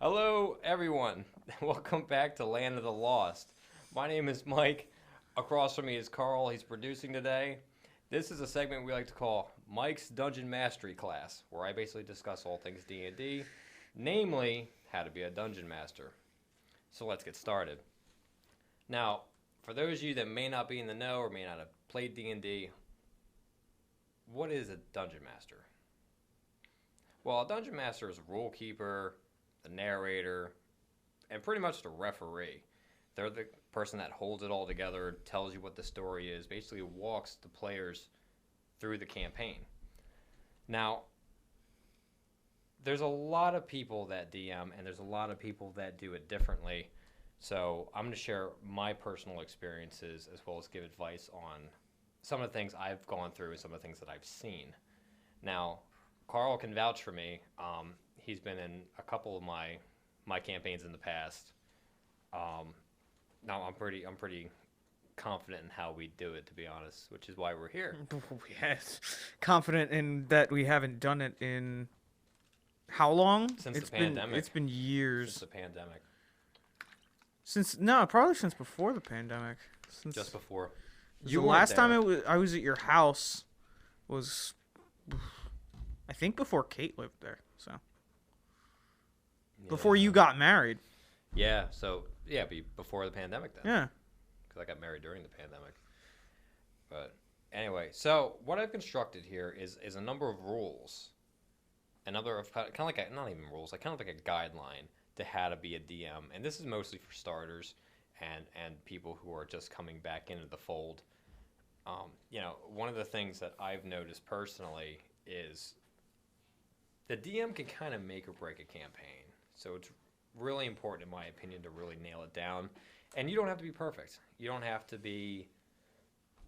Hello, everyone. Welcome back to Land of the Lost. My name is Mike. Across from me is Carl. He's producing today. This is a segment we like to call Mike's Dungeon Mastery Class, where I basically discuss all things D&D, namely how to be a dungeon master. So let's get started. Now, for those of you that may not be in the know or may not have played D&D, what is a dungeon master? Well, a dungeon master is a rule keeper, the narrator, and pretty much the referee. They're the person that holds it all together, tells you what the story is, basically walks the players through the campaign. Now, there's a lot of people that DM, and there's a lot of people that do it differently. So I'm going to share my personal experiences as well as give advice on some of the things I've gone through and some of the things that I've seen. Now, Carl can vouch for me. He's been in a couple of my campaigns in the past. Now I'm pretty confident in how we do it, to be honest, which is why we're here. Yes, confident in that we haven't done it in how long? Since the pandemic. It's been years. Since the pandemic. Probably since before the pandemic. Just before. The last time I was at your house was, I think, before Kate lived there. So before you got married. Yeah. So before the pandemic then. Yeah. Because I got married during the pandemic. But anyway, so what I've constructed here is a number of rules, a number of kind of like not even rules, like kind of like a guideline to how to be a DM, and this is mostly for starters and people who are just coming back into the fold. One of the things that I've noticed personally is the DM can kind of make or break a campaign. So it's really important, in my opinion, to really nail it down. And you don't have to be perfect. You don't have to be,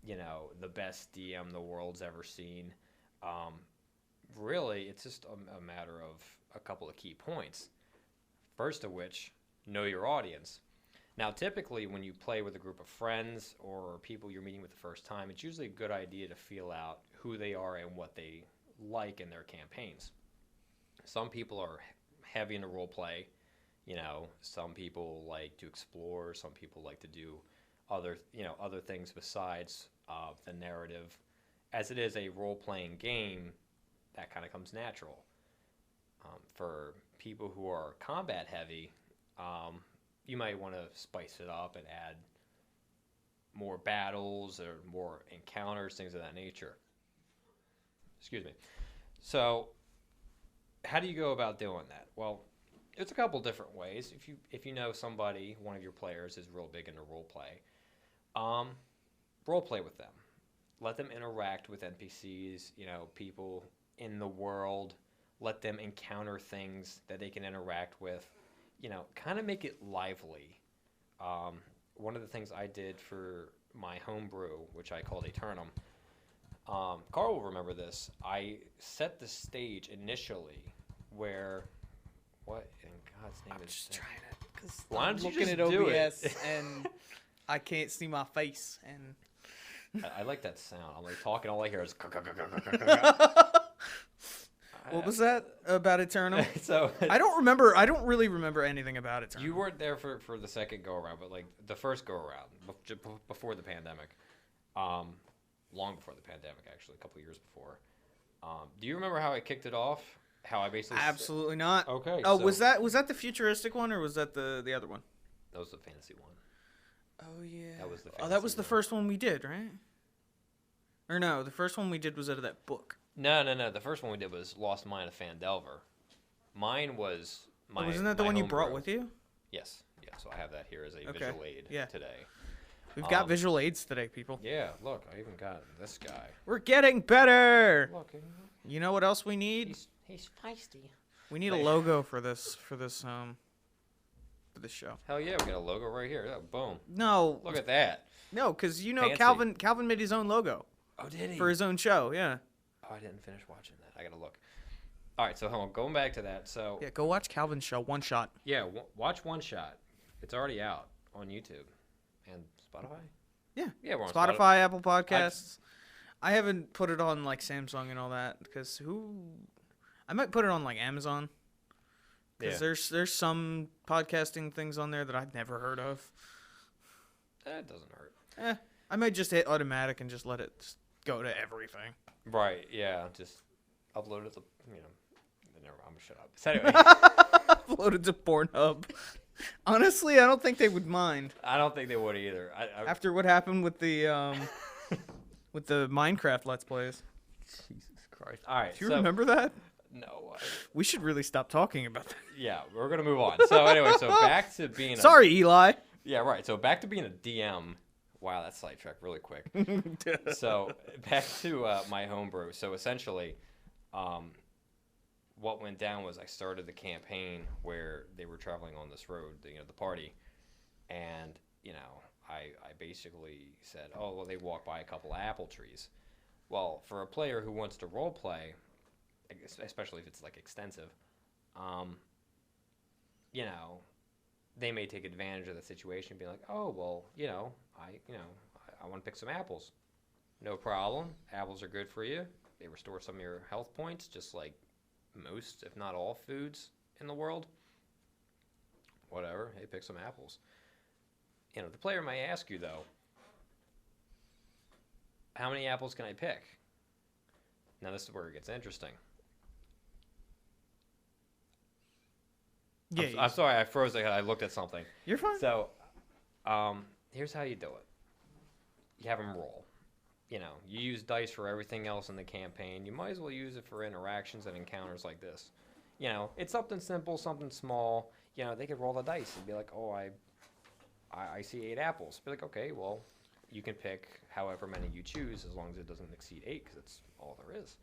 the best DM the world's ever seen. Really, it's just a matter of a couple of key points. First of which, know your audience. Now, typically, when you play with a group of friends or people you're meeting with the first time, it's usually a good idea to feel out who they are and what they like in their campaigns. Some people are heavy into role play. Some people like to explore. Some people like to do other things besides the narrative. As it is a role-playing game, that kind of comes natural. For people who are combat heavy, you might want to spice it up and add more battles or more encounters, things of that nature. Excuse me. So, how do you go about doing that? Well, it's a couple different ways. If you know somebody, one of your players is real big into role play, role play with them. Let them interact with NPCs, people in the world. Let them encounter things that they can interact with. Kind of make it lively. One of the things I did for my homebrew, which I called Eternum, Carl will remember this. I set the stage initially where, what in God's name I'm is just that? trying to, because Why I'm don't you looking just at do OBS it? and I can't see my face. And I like that sound. I'm like talking, all I hear is. what was that about Eternal? So I don't really remember anything about Eternal. you weren't there for the second go around, but like the first go around before the pandemic, long before the pandemic, actually, a couple of years before. Do you remember how I kicked it off? How I basically Absolutely not. Okay. Oh, so was that the futuristic one or was that the other one? that was the fantasy one. Oh yeah. That was the that was fantasy the one. first one we did, right? Or no, the first one we did was out of that book. No. The first one we did was Lost Mine of Fandelver. Mine was my. Wasn't that the my one you brought homebrew. with you? Yes. Yeah. So I have that here as a Okay. visual aid Yeah. today. We've got visual aids today, people. Yeah. Look, I even got this guy. We're getting better. Look. You know what else we need? He's feisty. We need a logo for this show. Hell yeah, we got a logo right here. Yeah, boom. No, Look at that. no, because Fancy. Calvin made his own logo Oh, did he? for his own show. Yeah. Oh, I didn't finish watching that. I gotta look. All right, so hold on. Going back to that. So Yeah, go watch Calvin's show. One shot. yeah, watch One Shot. It's already out on YouTube and Spotify. Yeah. Yeah, we're on Spotify, Apple Podcasts. I haven't put it on like Samsung and all that because I might put it on like Amazon. Because there's some podcasting things on there that I've never heard of. It doesn't hurt. I might just hit automatic and just let it just go to everything. Right, yeah. Just upload it to, never mind, I'm going to shut up. So anyway. Upload it to Pornhub. Honestly, I don't think they would mind. I don't think they would either. After what happened with the Minecraft Let's Plays. Jesus Christ. All right. Do you remember that? No. We should really stop talking about that. Yeah, we're going to move on. So anyway, back to being Sorry, Eli. Yeah, right. So back to being a DM. Wow, that sidetracked really quick. So back to my homebrew. So essentially, what went down was I started the campaign where they were traveling on this road, the party, and I basically said, oh well, they walked by a couple of apple trees. Well, for a player who wants to role play, especially if it's like extensive, they may take advantage of the situation and be like, oh well, I want to pick some apples. No problem. Apples are good for you. They restore some of your health points, just like most, if not all, foods in the world. Whatever. Hey, pick some apples. The player may ask you, though, how many apples can I pick? Now, this is where it gets interesting. Yeah, I'm sorry, I froze. I looked at something. You're fine. So, here's how you do it. You have them roll. You use dice for everything else in the campaign. You might as well use it for interactions and encounters like this. It's something simple, something small. They could roll the dice and be like, oh, I see 8 apples. Be like, okay, well, you can pick however many you choose as long as it doesn't exceed 8 because that's all there is.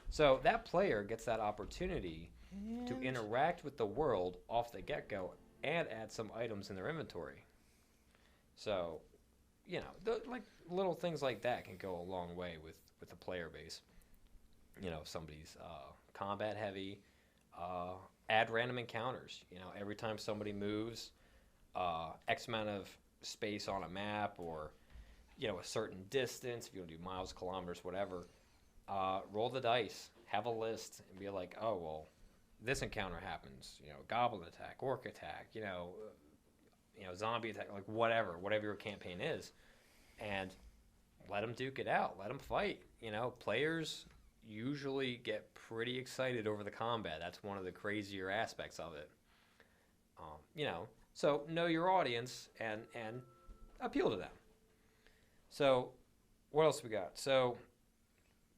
So that player gets that opportunity to interact with the world off the get-go and add some items in their inventory. So, little things like that can go a long way with the player base. If somebody's combat heavy, add random encounters. Every time somebody moves X amount of space on a map or, a certain distance, if you want to do miles, kilometers, whatever, roll the dice, have a list, and be like, oh, well, this encounter happens, goblin attack, orc attack, zombie attack, like whatever your campaign is, and let them duke it out, let them fight. Players usually get pretty excited over the combat. That's one of the crazier aspects of it. So know your audience and appeal to them. So what else we got? So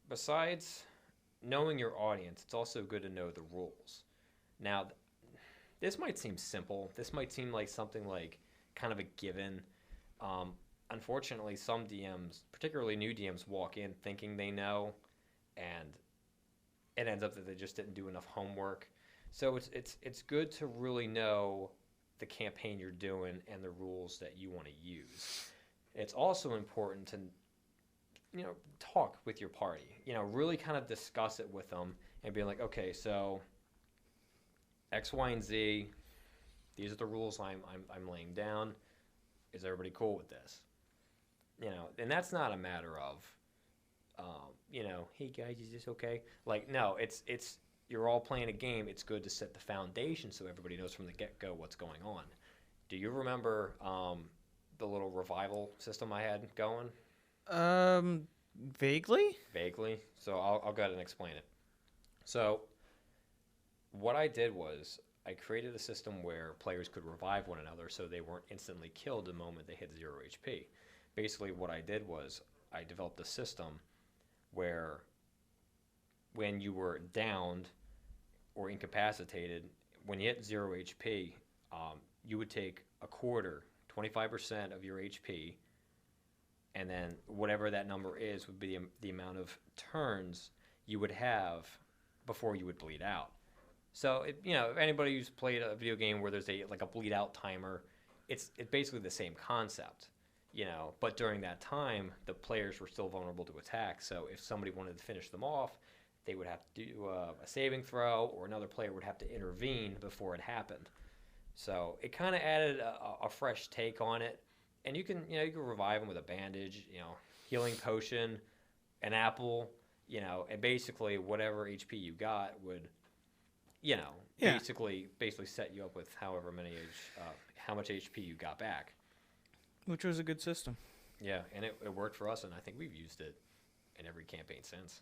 besides knowing your audience, it's also good to know the rules. Now, this might seem simple. This might seem like something like kind of a given. Unfortunately, some DMs, particularly new DMs, walk in thinking they know, and it ends up that they just didn't do enough homework. So it's good to really know the campaign you're doing and the rules that you want to use. It's also important to talk with your party. Really kind of discuss it with them and be like, okay, so X, Y, and Z. These are the rules I'm laying down. Is everybody cool with this? And that's not a matter of, hey guys, is this okay? Like, no, it's you're all playing a game. It's good to set the foundation so everybody knows from the get-go what's going on. Do you remember the little revival system I had going? Vaguely. Vaguely. So I'll go ahead and explain it. So what I did was I created a system where players could revive one another so they weren't instantly killed the moment they hit 0 HP. Basically, what I did was I developed a system where when you were downed or incapacitated, when you hit 0 HP, you would take a quarter, 25% of your HP, and then whatever that number is would be the amount of turns you would have before you would bleed out. So, if anybody who's played a video game where there's a bleed out timer, it's basically the same concept, But during that time, the players were still vulnerable to attack. So if somebody wanted to finish them off, they would have to do a saving throw, or another player would have to intervene before it happened. So it kind of added a fresh take on it. And you can revive them with a bandage, healing potion, an apple, and basically whatever HP you got would you know, Yeah. basically set you up with however many how much HP you got back. Which was a good system. Yeah, and it worked for us, and I think we've used it in every campaign since.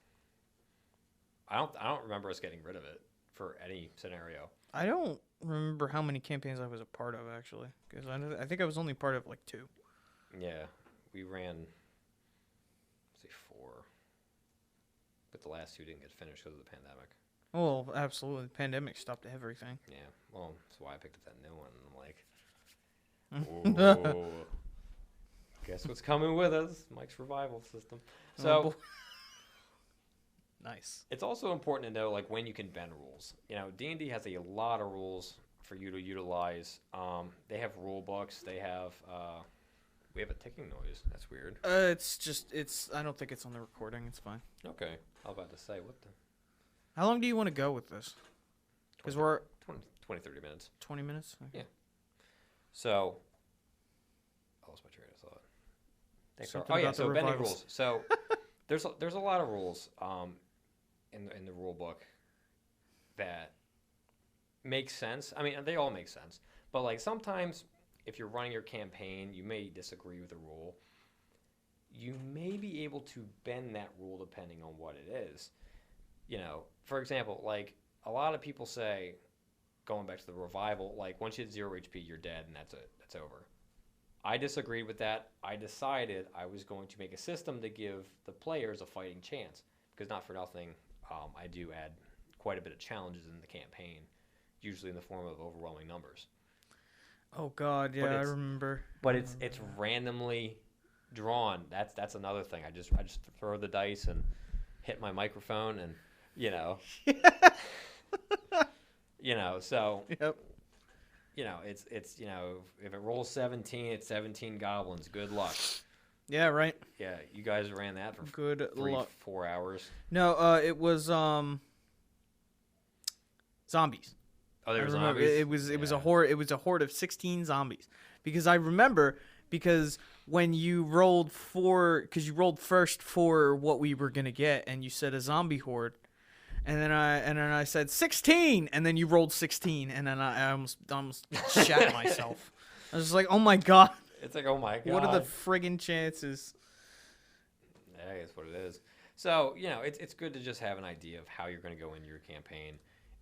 I don't remember us getting rid of it for any scenario. I don't remember how many campaigns I was a part of, actually. Because I think I was only part of, like, 2. Yeah, we ran, let's see, 4. But the last 2 didn't get finished because of the pandemic. Well, absolutely. The pandemic stopped everything. Yeah, well, that's why I picked up that new one. I'm like, whoa. Guess what's coming with us? Mike's revival system. So, nice. It's also important to know, like, when you can bend rules. You know, D&D has a lot of rules for you to utilize. They have rule books. They have, we have a ticking noise. That's weird. I don't think it's on the recording. It's fine. Okay. I was about to say, what the? How long do you want to go with this? Because we're 20, 30 minutes. 20 minutes? Okay. Yeah. So, I lost my train of thought. Thanks. Something Oh, yeah, about the so bending revivals. rules. So, there's a lot of rules in the rule book that make sense. I mean, they all make sense. But, like, sometimes if you're running your campaign, you may disagree with a rule. You may be able to bend that rule depending on what it is. You know, for example, like, a lot of people say, going back to the revival, like, once you hit 0 HP, you're dead, and that's it. That's over. I disagreed with that. I decided I was going to make a system to give the players a fighting chance. Because not for nothing, I do add quite a bit of challenges in the campaign, usually in the form of overwhelming numbers. Oh God, yeah, I remember. But it's randomly drawn. That's another thing. I just throw the dice and hit my microphone, and you know, so Yep. It's if it rolls 17, it's 17 goblins. Good luck. Yeah, right. Yeah, you guys ran that for Good luck. 4 hours. No, it was zombies. Oh, there I were remember zombies. it was a horde. It was a horde of 16 zombies. Because I remember when you rolled because you rolled first for what we were gonna get, and you said a zombie horde, and then I said 16, and then you rolled 16, and then I almost shat myself. I was just like, oh my God. It's like, oh my God. What are the friggin' chances? Yeah, that's what it is. So, it's good to just have an idea of how you're going to go into your campaign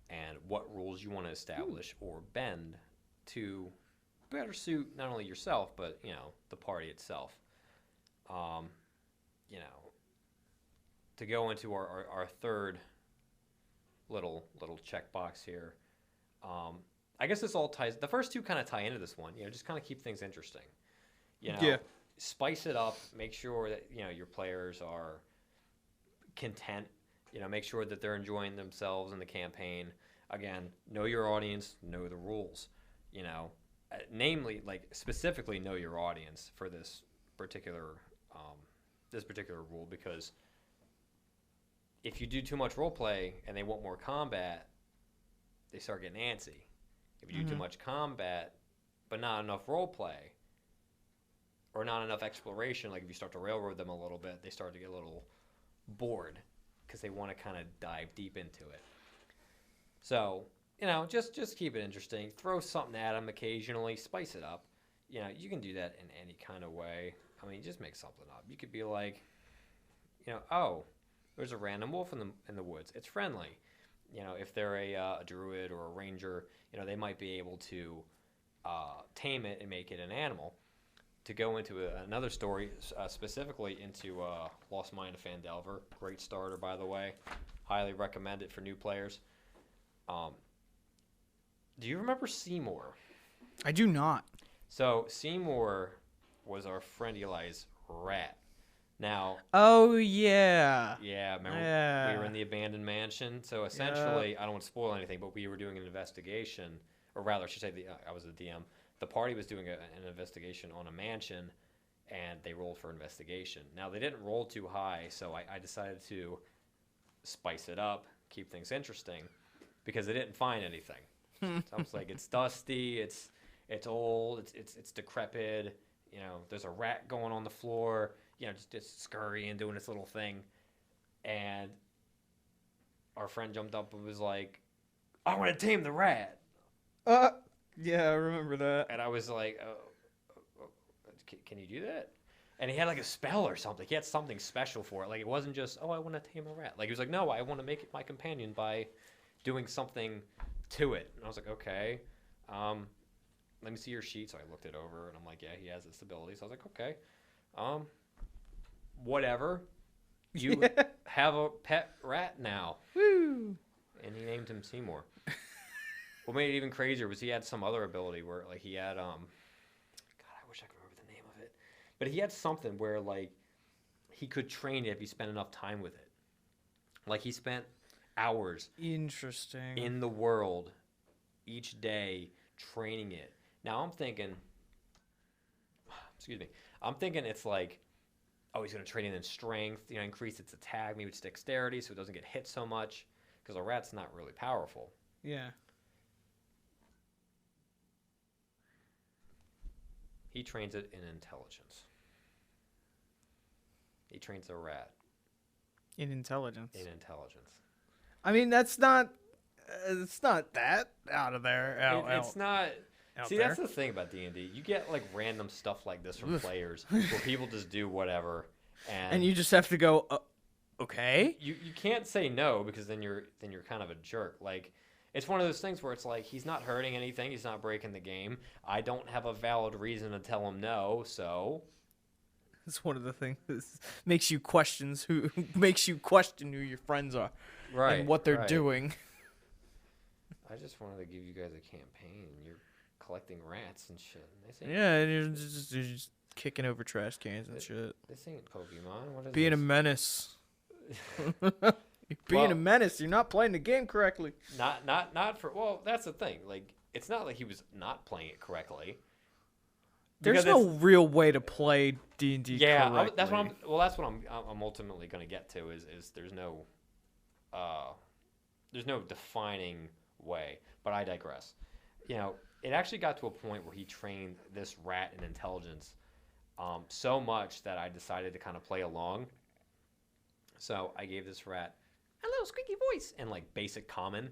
and what rules you want to establish or bend to better suit not only yourself, but, the party itself. To go into our third little checkbox here, I guess this all ties, the first 2 kind of tie into this one, just kind of keep things interesting. Yeah. Spice it up. Make sure that your players are content. Make sure that they're enjoying themselves in the campaign. Again, know your audience, know the rules. Namely, like, specifically know your audience for this particular rule, because if you do too much role play and they want more combat, they start getting antsy. If you do too much combat but not enough role play, or not enough exploration, like if you start to railroad them a little bit, they start to get a little bored because they want to kind of dive deep into it. So, just keep it interesting. Throw something at them occasionally. Spice it up. You can do that in any kind of way. I mean, just make something up. You could be like, oh, there's a random wolf in the woods. It's friendly. If they're a druid or a ranger, they might be able to tame it and make it an animal. To go into another story, specifically into Lost Mine of Phandelver. Great starter, by the way. Highly recommend it for new players. Do you remember Seymour? I do not. So Seymour was our friend Eli's rat. Now. Oh yeah. Yeah, remember we were in the abandoned mansion. So essentially, I don't want to spoil anything, but we were doing an investigation, or rather, I should say, I was the DM. The party was doing an investigation on a mansion, and they rolled for investigation. Now, they didn't roll too high, so I decided to spice it up, keep things interesting, because they didn't find anything. So I was like, it's dusty, it's old, it's decrepit, there's a rat going on the floor, just scurrying, doing its little thing. And our friend jumped up and was like, I want to tame the rat. Yeah, I remember that. And I was like, can you do that? And he had like a spell or something. He had something special for it. Like it wasn't just, oh, I want to tame a rat. Like he was like, no, I want to make it my companion by doing something to it. And I was like, okay. Let me see your sheet. So I looked it over and I'm like, yeah, he has this ability. So I was like, okay. Whatever. You have a pet rat now. Woo! And he named him Seymour. What made it even crazier was he had some other ability where like he had God, I wish I could remember the name of it. But he had something where like he could train it if he spent enough time with it. Like he spent hours Interesting. in the world each day training it. Now I'm thinking, excuse me, I'm thinking it's like, oh, he's going to train it in strength, increase its attack, maybe its dexterity so it doesn't get hit so much because a rat's not really powerful. Yeah. He trains it in intelligence. He trains a rat In intelligence. in intelligence. I mean, that's not. It's not that out of there. It's not. Out See, there. that's the thing about D&D. You get like random stuff like this from players where people just do whatever, And you just have to go. Okay. you can't say no because then you're kind of a jerk. Like it's one of those things where it's like he's not hurting anything, he's not breaking the game. I don't have a valid reason to tell him no, so It's one of the things that makes you question who your friends are, right and what they're right. doing. I just wanted to give you guys a campaign. You're collecting rats and shit. Yeah, and you're just kicking over trash cans and shit. This ain't Pokemon. What is Being this? a menace. You're being a menace. You're not playing the game correctly. Not for. Well, that's the thing. Like, it's not like he was not playing it correctly. There's no real way to play D&D. Yeah, correctly. that's what I'm. Well, that's what I'm ultimately going to get to. Is there's no defining way. But I digress. It actually got to a point where he trained this rat in intelligence so much that I decided to kind of play along. So I gave this rat a little squeaky voice and like basic common,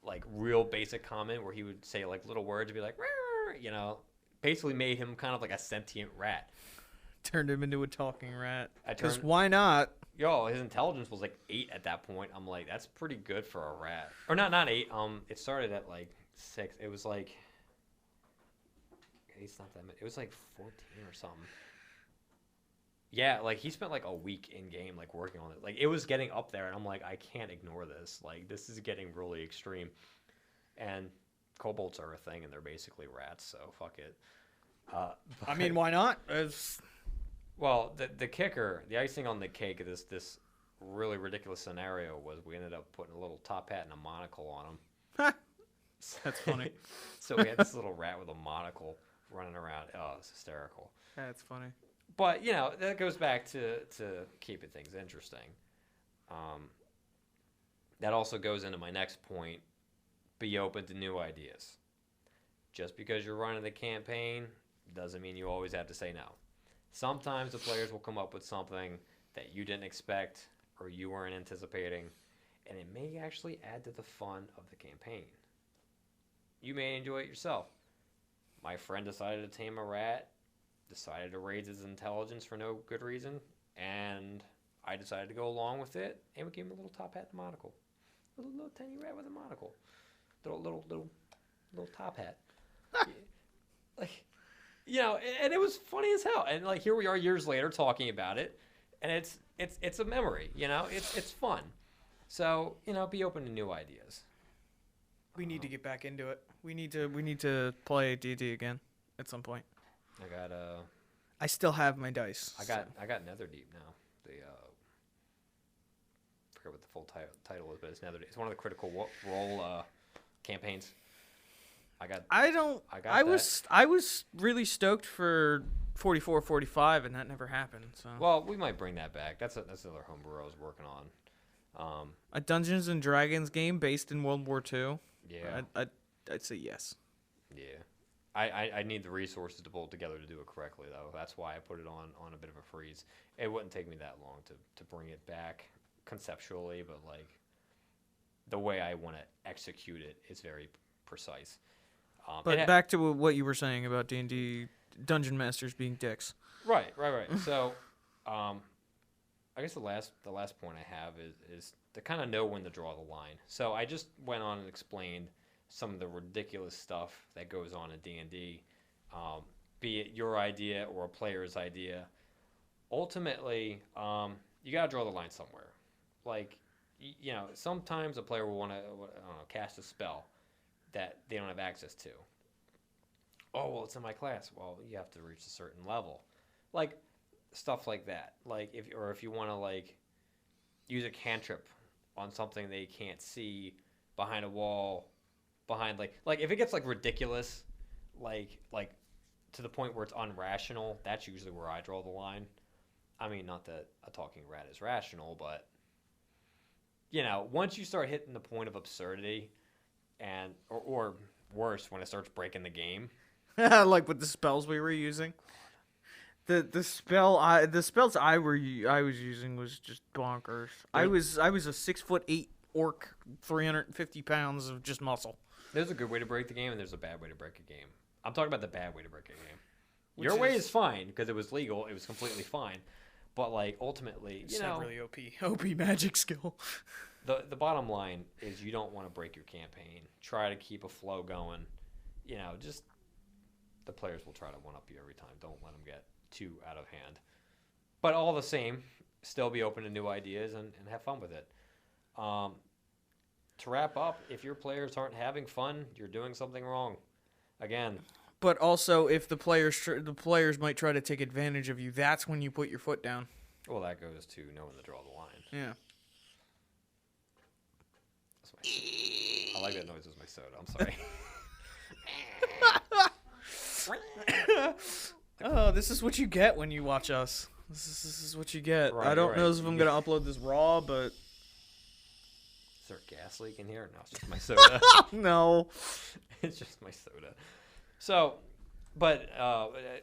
like real basic common, where he would say like little words and be like, basically made him kind of like a sentient rat. Turned him into a talking rat. Because why not? His intelligence was like 8 at that point. I'm like, that's pretty good for a rat. Or not 8. It started at like 6. It was like, it's not that much. It was like 14 or something. Yeah, like he spent like a week in game like working on it. Like it was getting up there and I'm like, I can't ignore this. Like this is getting really extreme. And kobolds are a thing and they're basically rats, so fuck it. I mean, why not? Well, the kicker, the icing on the cake of this really ridiculous scenario was we ended up putting a little top hat and a monocle on him. That's funny. So we had this little rat with a monocle running around. Oh, it's hysterical. That's funny. But, that goes back to keeping things interesting. That also goes into my next point. Be open to new ideas. Just because you're running the campaign doesn't mean you always have to say no. Sometimes the players will come up with something that you didn't expect or you weren't anticipating, and it may actually add to the fun of the campaign. You may enjoy it yourself. My friend decided to tame a rat, decided to raise his intelligence for no good reason, and I decided to go along with it, and we gave him a little top hat and monocle. Little tiny rat with a monocle. Little top hat. And it was funny as hell. And like here we are years later talking about it, and it's a memory. It's fun. So be open to new ideas. We need to get back into it. We need to play D&D again at some point. I still have my dice. I got Netherdeep now. I forget what the full title is, but it's Netherdeep. It's one of the Critical Role campaigns. I was really stoked for 44, 45, and that never happened. So. Well, we might bring that back. That's another homebrew I was working on. A Dungeons and Dragons game based in World War II. Yeah. I'd say yes. Yeah. I need the resources to pull it together to do it correctly, though. That's why I put it on a bit of a freeze. It wouldn't take me that long to bring it back conceptually, but like the way I want to execute it is very precise. But back to what you were saying about D&D dungeon masters being dicks. Right. So, I guess the last point I have is to kind of know when to draw the line. So I just went on and explained some of the ridiculous stuff that goes on in D&D, be it your idea or a player's idea. Ultimately, you gotta draw the line somewhere. Like, sometimes a player will want to, cast a spell that they don't have access to. Oh, well, it's in my class. Well, you have to reach a certain level. Like, stuff like that. Like, if you want to, like, use a cantrip on something they can't see behind a wall, behind, like if it gets, like, ridiculous, like to the point where it's unrational, that's usually where I draw the line. I mean, not that a talking rat is rational, but, once you start hitting the point of absurdity, and or worse, when it starts breaking the game. Like with the spells we were using. The spells I was using was just bonkers. I was a 6'8" orc, 350 pounds of just muscle. There's a good way to break the game, and there's a bad way to break a game. I'm talking about the bad way to break a game. Your way is fine because it was legal. It was completely fine. But, like, ultimately, it's not really OP magic skill. The bottom line is you don't want to break your campaign. Try to keep a flow going. Just the players will try to one-up you every time. Don't let them get too out of hand. But all the same, still be open to new ideas and have fun with it. To wrap up, if your players aren't having fun, you're doing something wrong. Again. But also, if the players might try to take advantage of you, that's when you put your foot down. Well, that goes to knowing to draw the line. Yeah. I like that noise as my soda. I'm sorry. Oh, this is what you get when you watch us. This is what you get. Right, I don't know if I'm going to upload this raw, but... Is there a gas leak in here? No, it's just my soda. No. It's just my soda. So, but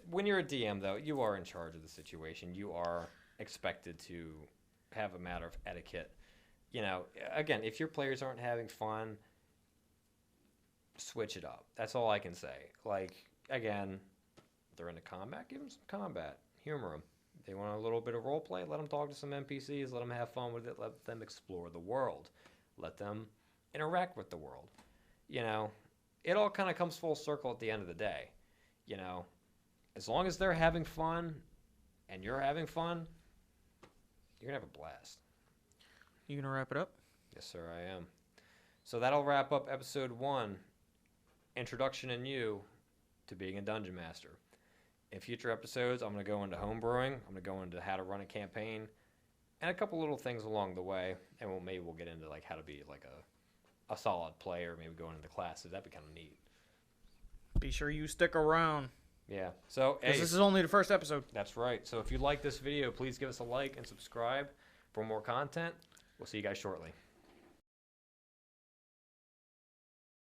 when you're a DM, though, you are in charge of the situation. You are expected to have a matter of etiquette. Again, if your players aren't having fun, switch it up. That's all I can say. Like, again, they're into combat, give them some combat. Humor them. They want a little bit of role play, let them talk to some NPCs, let them have fun with it, let them explore the world. Let them interact with the world. It all kind of comes full circle at the end of the day. As long as they're having fun and you're having fun, you're going to have a blast. You going to wrap it up? Yes, sir, I am. So that'll wrap up episode 1, Introduction and You to Being a Dungeon Master. In future episodes, I'm going to go into homebrewing. I'm going to go into how to run a campaign and a couple little things along the way. And maybe we'll get into like how to be like a solid player, maybe going into classes. That'd be kind of neat. Be sure you stick around. Yeah. So, hey, this is only the first episode. That's right. So if you like this video, please give us a like and subscribe for more content. We'll see you guys shortly.